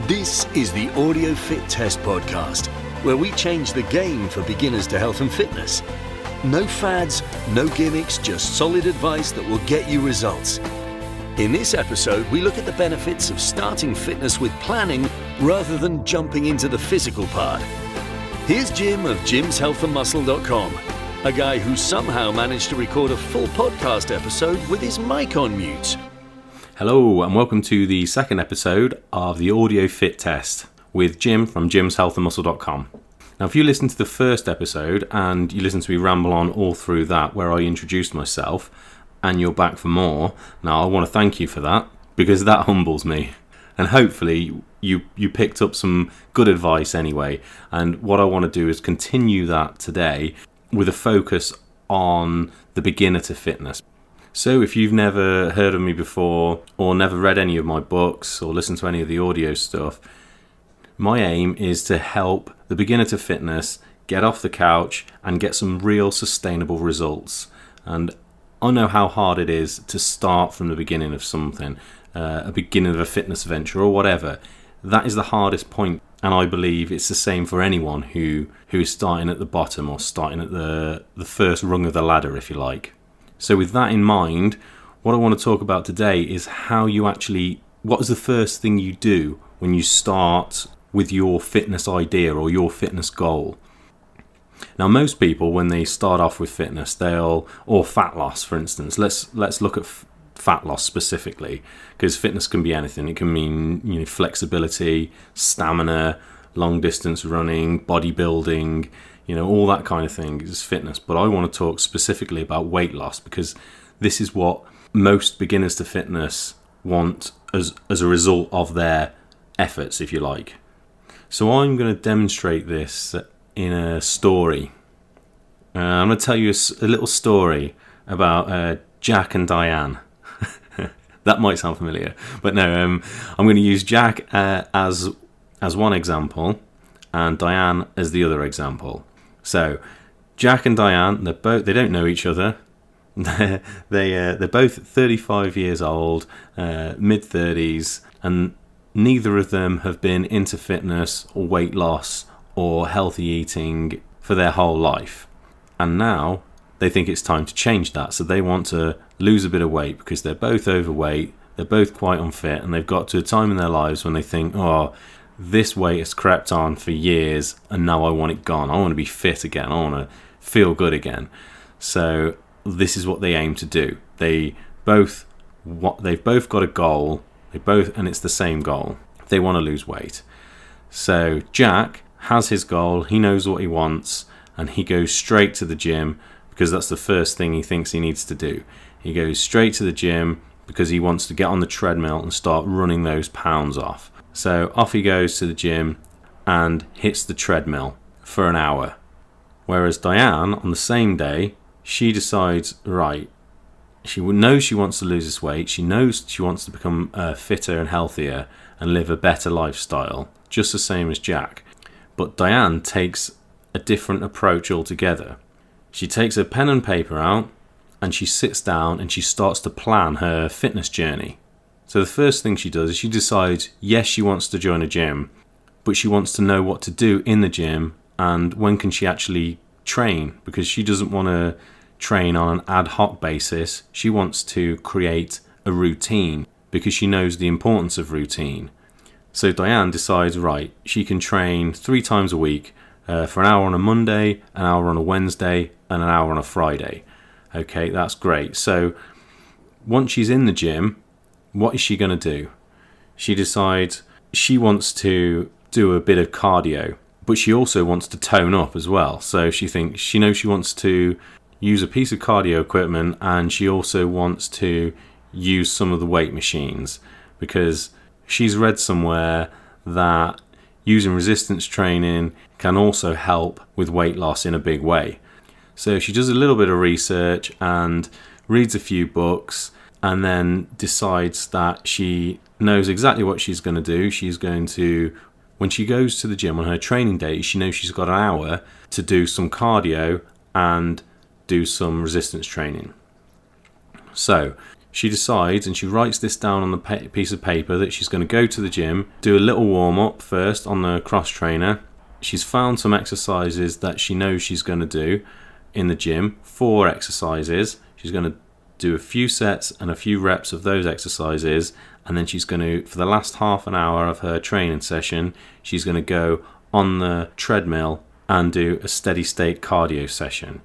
This is the Audio Fit Test podcast, where we change the game for beginners to health and fitness. No fads, no gimmicks, just solid advice that will get you results. In this episode, we look at the benefits of starting fitness with planning rather than jumping into the physical part. Here's Jim of jimshealthandmuscle.com, a guy who somehow managed to record a full podcast episode with his mic on mute. Hello and welcome to the second episode of the Audio Fit Test with Jim from jimshealthandmuscle.com. Now, if you listened to the first episode and you listened to me ramble on all through that where I introduced myself and you're back for more, now I want to thank you for that because that humbles me. And hopefully you picked up some good advice anyway. And what I want to do is continue that today with a focus on the beginner to fitness. So if you've never heard of me before or never read any of my books or listened to any of the audio stuff, my aim is to help the beginner to fitness get off the couch and get some real sustainable results. And I know how hard it is to start from the beginning of something, a beginning of a fitness venture or whatever. That is the hardest point, and I believe it's the same for anyone who is starting at the bottom or starting at the first rung of the ladder, if you like. So with that in mind, what I want to talk about today is what is the first thing you do when you start with your fitness idea or your fitness goal. Now, most people, when they start off with fitness, or fat loss, for instance, let's look at fat loss specifically, because fitness can be anything. It can mean, flexibility, stamina, long distance running, bodybuilding, all that kind of thing is fitness. But I want to talk specifically about weight loss because this is what most beginners to fitness want as a result of their efforts, if you like. So I'm going to demonstrate this in a story. I'm going to tell you a little story about Jack and Diane. That might sound familiar, but no, I'm going to use Jack as one example and Diane as the other example. So, Jack and Diane, they don't know each other. They're both 35 years old, mid-30s, and neither of them have been into fitness or weight loss or healthy eating for their whole life. And now they think it's time to change that. So they want to lose a bit of weight because they're both overweight, they're both quite unfit, and they've got to a time in their lives when they think, this weight has crept on for years and now I want it gone. I want to be fit again. I want to feel good again. So this is what they aim to do. They've both got a goal. And it's the same goal. They want to lose weight. So Jack has his goal. He knows what he wants and he goes straight to the gym because that's the first thing he thinks he needs to do. He goes straight to the gym because he wants to get on the treadmill and start running those pounds off. So off he goes to the gym and hits the treadmill for an hour. Whereas Diane, on the same day, she decides, she knows she wants to lose this weight. She knows she wants to become fitter and healthier and live a better lifestyle, just the same as Jack. But Diane takes a different approach altogether. She takes her pen and paper out and she sits down and she starts to plan her fitness journey. So the first thing she does is she decides, yes, she wants to join a gym, but she wants to know what to do in the gym and when can she actually train, because she doesn't want to train on an ad hoc basis. She wants to create a routine because she knows the importance of routine. So Diane decides, she can train 3 times a week for an hour on a Monday, an hour on a Wednesday, and an hour on a Friday. Okay, that's great. So once she's in the gym, what is she going to do? She decides she wants to do a bit of cardio, but she also wants to tone up as well. So she knows she wants to use a piece of cardio equipment and she also wants to use some of the weight machines because she's read somewhere that using resistance training can also help with weight loss in a big way. So she does a little bit of research and reads a few books and then decides that she knows exactly what she's going to do. She's going to, when she goes to the gym on her training day, she knows she's got an hour to do some cardio and do some resistance training. So she decides, and she writes this down on the piece of paper, that she's going to go to the gym, do a little warm-up first on the cross trainer. She's found some exercises that she knows she's going to do in the gym, 4 exercises. She's going to do a few sets and a few reps of those exercises, and then she's going to, for the last half an hour of her training session, she's going to go on the treadmill and do a steady state cardio session,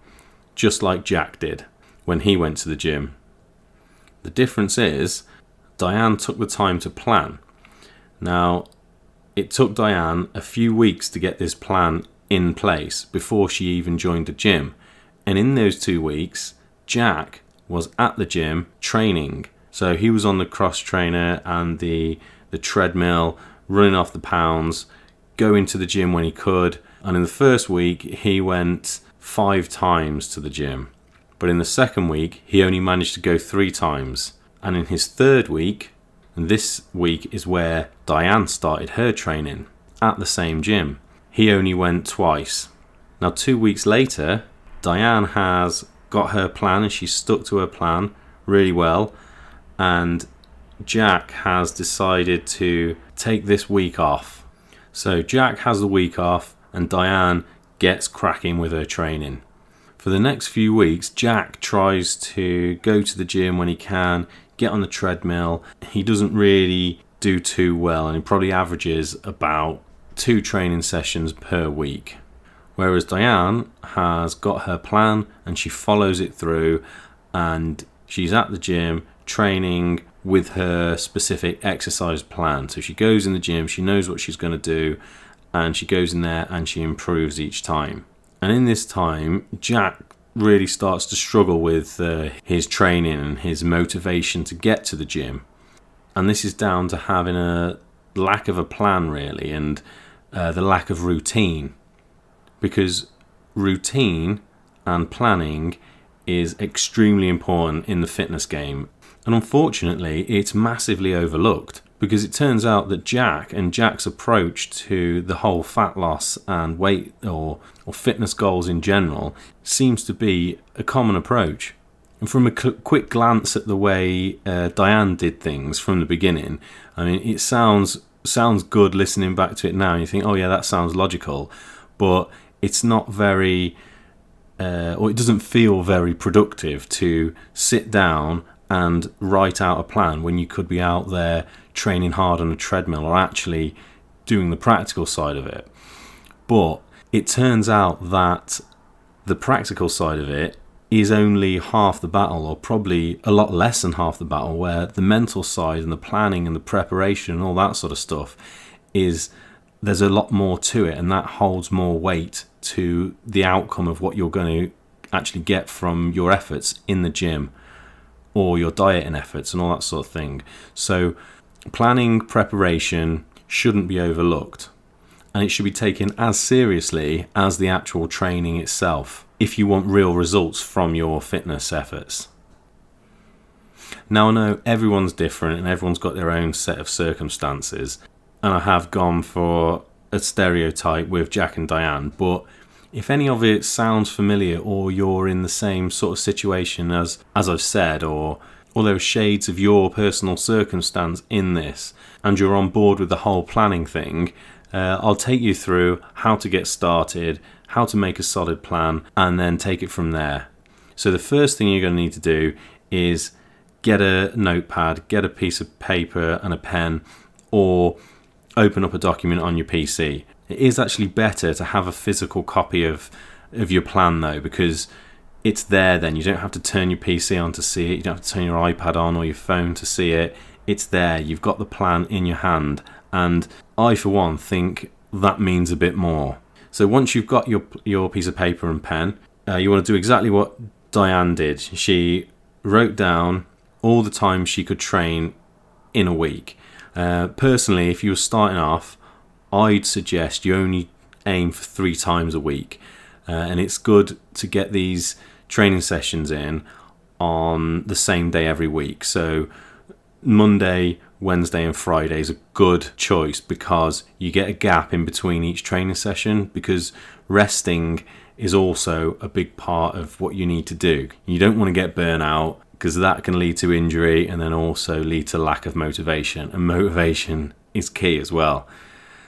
just like Jack did when he went to the gym. The difference is Diane took the time to plan. Now, it took Diane a few weeks to get this plan in place before she even joined the gym. And in those 2 weeks, Jack was at the gym training. So he was on the cross trainer and the treadmill, running off the pounds, going to the gym when he could. And in the first week, he went 5 times to the gym. But in the second week, he only managed to go 3 times. And in his third week, and this week is where Diane started her training at the same gym, he only went twice. Now 2 weeks later, Diane has got her plan and she's stuck to her plan really well. And Jack has decided to take this week off. So Jack has the week off and Diane gets cracking with her training. For the next few weeks, Jack tries to go to the gym when he can, get on the treadmill. He doesn't really do too well, and he probably averages about 2 training sessions per week. Whereas Diane has got her plan and she follows it through, and she's at the gym training with her specific exercise plan. So she goes in the gym, she knows what she's going to do, and she goes in there and she improves each time. And in this time, Jack really starts to struggle with his training and his motivation to get to the gym. And this is down to having a lack of a plan, really, and the lack of routine. Because routine and planning is extremely important in the fitness game. And unfortunately, it's massively overlooked, because it turns out that Jack and Jack's approach to the whole fat loss and weight or fitness goals in general seems to be a common approach. And from a quick glance at the way Diane did things from the beginning, I mean, it sounds good listening back to it now. And you think, oh yeah, that sounds logical, but it's not very, or it doesn't feel very productive to sit down and write out a plan when you could be out there training hard on a treadmill or actually doing the practical side of it. But it turns out that the practical side of it is only half the battle, or probably a lot less than half the battle, where the mental side and the planning and the preparation and all that sort of stuff there's a lot more to it, and that holds more weight to the outcome of what you're going to actually get from your efforts in the gym or your dieting efforts and all that sort of thing. So planning, preparation shouldn't be overlooked, and it should be taken as seriously as the actual training itself if you want real results from your fitness efforts. Now, I know everyone's different and everyone's got their own set of circumstances, and I have gone for a stereotype with Jack and Diane, but if any of it sounds familiar, or you're in the same sort of situation as I've said, or there are shades of your personal circumstance in this, and you're on board with the whole planning thing, I'll take you through how to get started, how to make a solid plan, and then take it from there. So the first thing you're going to need to do is get a notepad, get a piece of paper and a pen, or open up a document on your PC. It is actually better to have a physical copy of your plan though, because it's there then. You don't have to turn your PC on to see it. You don't have to turn your iPad on or your phone to see it. It's there. You've got the plan in your hand. And I, for one, think that means a bit more. So once you've got your piece of paper and pen, you want to do exactly what Diane did. She wrote down all the times she could train in a week. Personally, if you were starting off, I'd suggest you only aim for 3 times a week. And it's good to get these training sessions in on the same day every week. So Monday, Wednesday and Friday is a good choice, because you get a gap in between each training session, because resting is also a big part of what you need to do. You don't want to get burnt out because that can lead to injury and then also lead to lack of motivation. And motivation is key as well.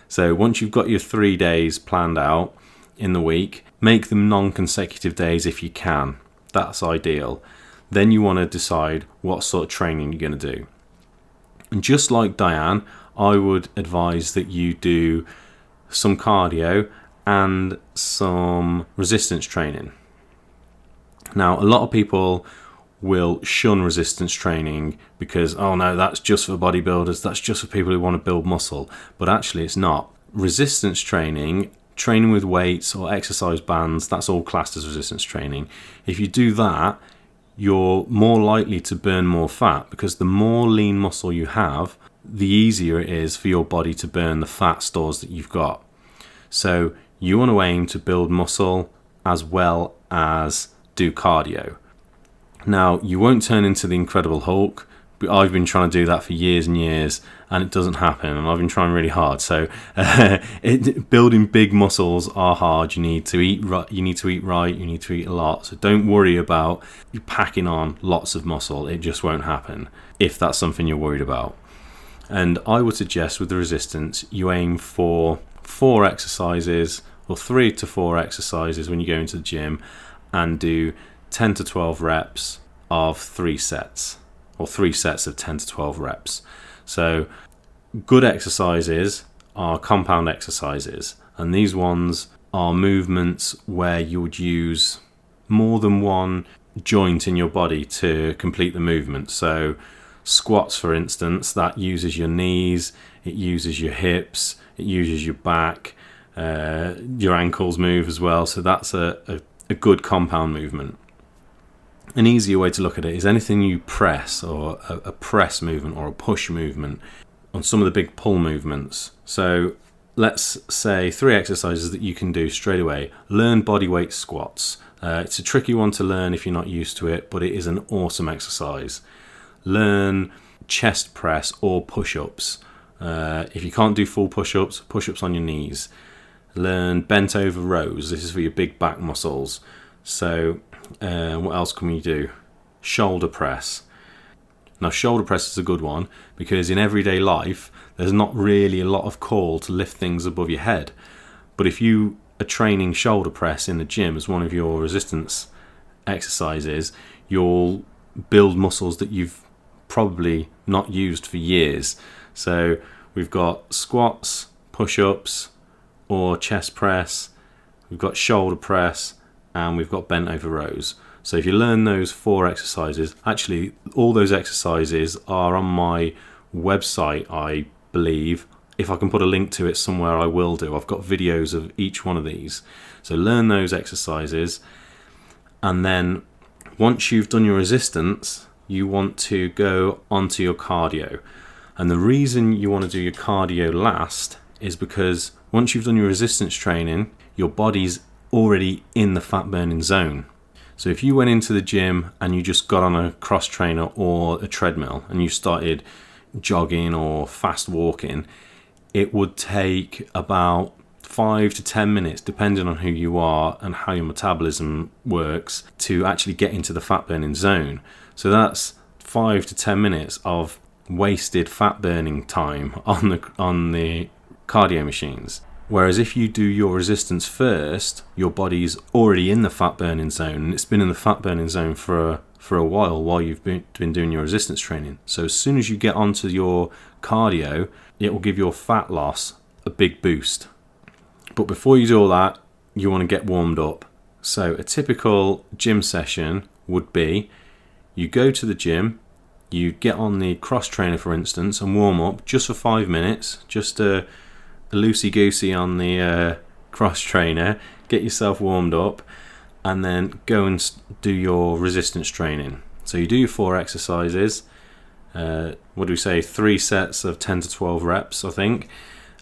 So once you've got your 3 days planned out in the week, make them non-consecutive days if you can. That's ideal. Then you want to decide what sort of training you're going to do. And just like Diane, I would advise that you do some cardio and some resistance training. Now, a lot of people will shun resistance training because, oh no, that's just for bodybuilders, that's just for people who want to build muscle. But actually it's not. Resistance training with weights or exercise bands, that's all classed as resistance training. If you do that, you're more likely to burn more fat, because the more lean muscle you have, the easier it is for your body to burn the fat stores that you've got. So you want to aim to build muscle as well as do cardio. Now, you won't turn into the Incredible Hulk, but I've been trying to do that for years and years, and it doesn't happen, and I've been trying really hard. So building big muscles are hard. You need to eat right, you need to eat a lot. So don't worry about you packing on lots of muscle. It just won't happen if that's something you're worried about. And I would suggest with the resistance, you aim for 4 exercises or 3 to 4 exercises when you go into the gym, and do 10 to 12 reps of 3 sets, or 3 sets of 10 to 12 reps. So good exercises are compound exercises, and these ones are movements where you would use more than one joint in your body to complete the movement. So squats, for instance, that uses your knees, it uses your hips, it uses your back, your ankles move as well. So that's a good compound movement. An easier way to look at it is anything you press, or a press movement or a push movement, on some of the big pull movements. So let's say 3 exercises that you can do straight away. Learn bodyweight squats. It's a tricky one to learn if you're not used to it, but it is an awesome exercise. Learn chest press or push-ups. If you can't do full push-ups, push-ups on your knees. Learn bent over rows. This is for your big back muscles. So what else can we do? Shoulder press. Now, shoulder press is a good one because in everyday life there's not really a lot of call to lift things above your head. But if you are training shoulder press in the gym as one of your resistance exercises, you'll build muscles that you've probably not used for years. So we've got squats, push-ups or chest press, we've got shoulder press, and we've got bent over rows. So if you learn those 4 exercises, actually all those exercises are on my website, I believe. If I can put a link to it somewhere, I will do. I've got videos of each one of these. So learn those exercises, and then once you've done your resistance, you want to go onto your cardio. And the reason you want to do your cardio last is because once you've done your resistance training, your body's already in the fat burning zone. So if you went into the gym and you just got on a cross trainer or a treadmill and you started jogging or fast walking, it would take about 5 to 10 minutes, depending on who you are and how your metabolism works, to actually get into the fat burning zone. So that's 5 to 10 minutes of wasted fat burning time on the cardio machines. Whereas if you do your resistance first, your body's already in the fat burning zone, and it's been in the fat burning zone for a while you've been doing your resistance training. So as soon as you get onto your cardio, it will give your fat loss a big boost. But before you do all that, you want to get warmed up. So a typical gym session would be, you go to the gym, you get on the cross trainer, for instance, and warm up just for 5 minutes, just a loosey-goosey on the cross trainer, get yourself warmed up, and then go and do your resistance training. So you do your 4 exercises, what do we say, 3 sets of 10 to 12 reps, I think.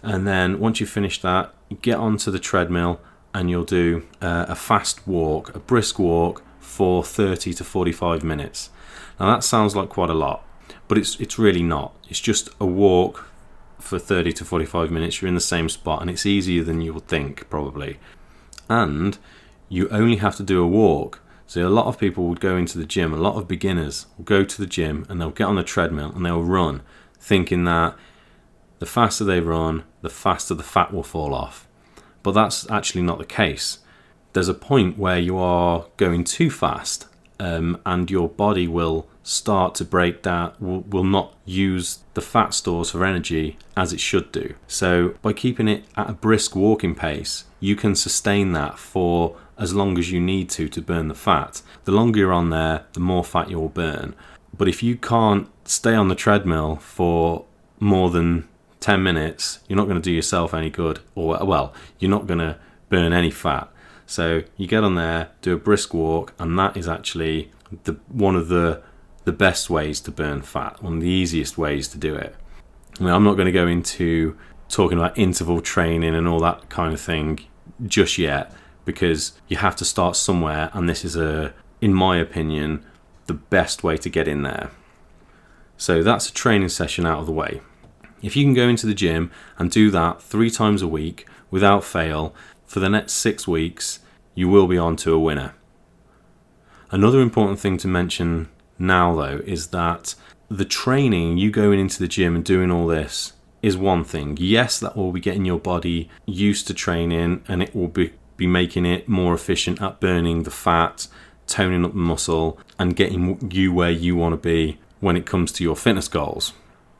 And then once you finish that, you get onto the treadmill and you'll do a fast walk, a brisk walk for 30 to 45 minutes. Now that sounds like quite a lot, but it's really not. It's just a walk for 30 to 45 minutes. You're in the same spot, and it's easier than you would think, probably. And you only have to do a walk. So a lot of people would go into the gym, a lot of beginners will go to the gym and they'll get on the treadmill and they'll run, thinking that the faster they run, the faster the fat will fall off. But that's actually not the case. There's a point where you are going too fast, and your body will start to break down, will not use the fat stores for energy as it should do. So by keeping it at a brisk walking pace, you can sustain that for as long as you need to burn the fat. The longer you're on there, the more fat you'll burn. But if you can't stay on the treadmill for more than 10 minutes, you're not going to do yourself any good, or well, you're not going to burn any fat. So you get on there, do a brisk walk, and that is actually one of the best ways to burn fat, one of the easiest ways to do it. I mean, I'm not going to go into talking about interval training and all that kind of thing just yet, because you have to start somewhere, and this is, in my opinion, the best way to get in there. So that's a training session out of the way. If you can go into the gym and do that 3 times a week without fail for the next 6 weeks, you will be on to a winner. Another important thing to mention now, though, is that the training, you going into the gym and doing all this, is one thing. Yes, that will be getting your body used to training, and it will be making it more efficient at burning the fat, toning up the muscle, and getting you where you want to be when it comes to your fitness goals.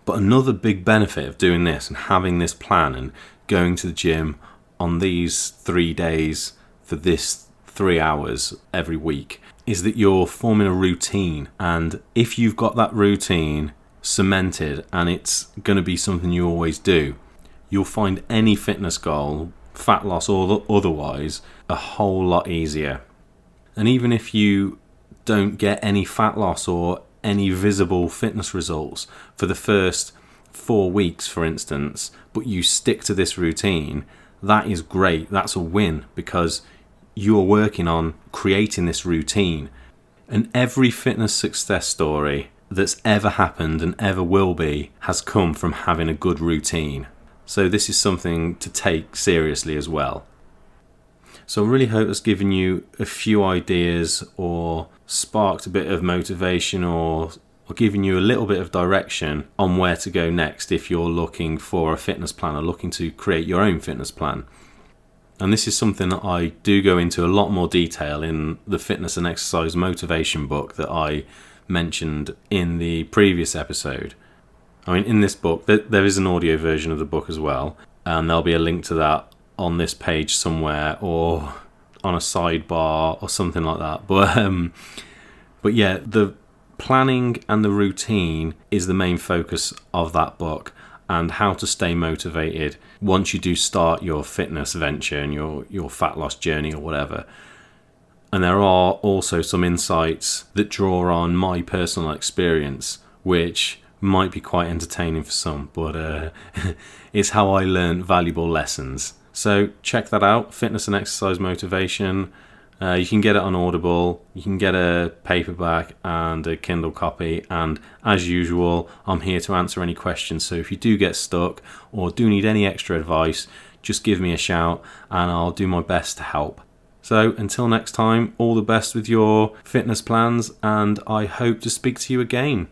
But another big benefit of doing this and having this plan and going to the gym on these 3 days for this 3 hours every week is that you're forming a routine. And if you've got that routine cemented and it's going to be something you always do, you'll find any fitness goal, fat loss or otherwise, a whole lot easier. And even if you don't get any fat loss or any visible fitness results for the first 4 weeks, for instance, but you stick to this routine, that is great. That's a win, because you're working on creating this routine. And every fitness success story that's ever happened and ever will be has come from having a good routine. So this is something to take seriously as well. So I really hope it's given you a few ideas or sparked a bit of motivation or given you a little bit of direction on where to go next if you're looking for a fitness plan or looking to create your own fitness plan. And this is something that I do go into a lot more detail in the Fitness and Exercise Motivation book that I mentioned in the previous episode. I mean, in this book, there is an audio version of the book as well, and there'll be a link to that on this page somewhere or on a sidebar or something like that. But yeah, the planning and the routine is the main focus of that book, and how to stay motivated once you do start your fitness venture and your fat loss journey or whatever. And there are also some insights that draw on my personal experience, which might be quite entertaining for some, but it's how I learned valuable lessons. So check that out, Fitness and Exercise Motivation. You can get it on Audible, you can get a paperback and a Kindle copy, and as usual, I'm here to answer any questions. So if you do get stuck or do need any extra advice, just give me a shout and I'll do my best to help. So until next time, all the best with your fitness plans, and I hope to speak to you again.